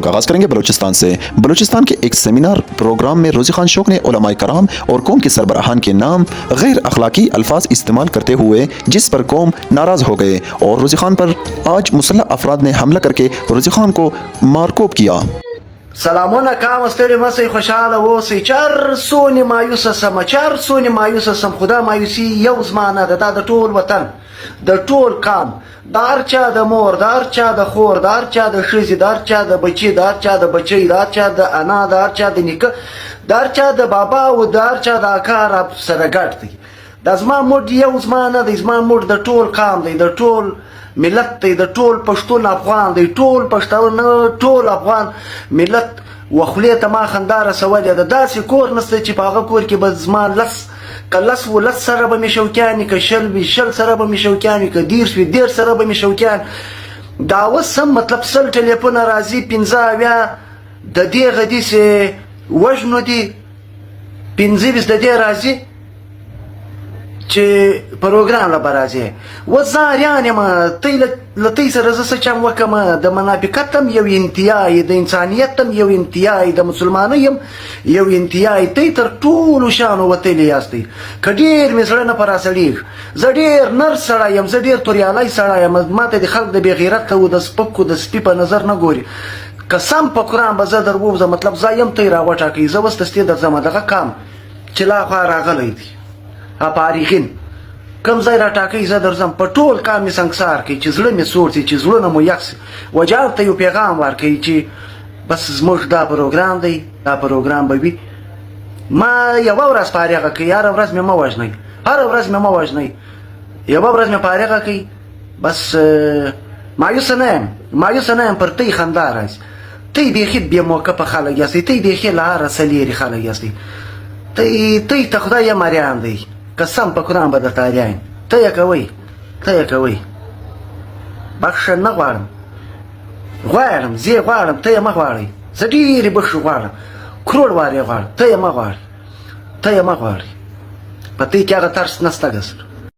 का आगाज करेंगे बलूचिस्तान से। बलूचिस्तान के एक सेमिनार प्रोग्राम में रोजी खान शौक ने उलमाए कराम और कौम के सरबराहान के नाम गैर अखलाकी अल्फाज इस्तेमाल करते हुए जिस पर कौम नाराज हो गए और रोजी खान पर आज मुसल्लह अफराद ने हमला करके रोजी खान को मारकोब किया। سلامونه کام ستړي مسئ خوشحاله اوسئ چر سونې مایوسه سمه چر سونې مایوسه سم خدا مایوسي یو زما نه ده دا د ټول وطن د ټول قام د هر چا د مور د هر چا د خور د هر چا د ښځې د هر چا د بچي د هر چا د بچی د هر چا د انا د هر چا د نیکه د هر چا د بابا او د هر چا د اکا رب سره ګډ دی دا زما موډ یو زما نه دی زما موډ د ټول قام دی د ټول ملت دی د ټول پښتون افغان دی ټول پښتون ټول افغان ملت وخلې ته ما خندا رسولې ده داسې کور نشته چې په هغه کور کې به زما که لس و لس سره به مې شوقیان وي که شل وي شل سره به مې شوقیان وي که دېرش وي دېرش سره به مې شوقیان دا اوس هم مطلب سل ټلیفونه راځي پنځه اویا د دې غدیسې وژنو دي پنځه ویس د دې راځي چې پروګرام له به راځي و زه اریان یم له تۍ سره زه څه چم وکړم د منافقت هم یو انتیا یې د انسانیت هم یو انتیا یې د مسلمانۍ هم یو انتیا یې تۍ تر ټولو شانو وتلی یاستئ که ډېر مې زړه نه په راسړېږي زه ډېر نر سړی یم زه ډېر توریالی سړی یم ما ته د خلک د بې غیرته او د سپکو د سپي په نظر نه ګوري که سم په قرآن به زه در ووځم مطلب زه یم تی را وټاکئ زه اوس دستې درځم دغه کام چې لا خوا راغلی دی اپاریخین کم ځای را ټاکئ زه درځم په ټول کام مې سنګسار کوي چې زړه مې سوړ شي چې زړونه مو یخ شي وجال ته یو پیغام ورکوي چې بس زموږ دا پروګرام دی دا پروګرام به وي ما یوه ورځ فارغه کوي هره ورځ مې مه وژنئ هره ورځ مې مه وژنئ یوه ورځ مې فارغه کوي بس مایوسه نه یم مایوسه نه یم پر تی خندا راځي تی بیخي بې موقفه خلک یاستئ تی بیخي له هره څه لرې خلک یاستئ تی ته خدای یم اریان دی قسم په قرآن به درته اریان ته یې کوئ ته یې کوئ بخښه نه غواړم غواړم زه یې غواړم ته یې مه غواړئ زه ډېرې بخښې غواړم کروړ وارې غواړم ته یې مه غواړئ ته یې مه غواړئ په دې کې هغه ترس نشته ګزر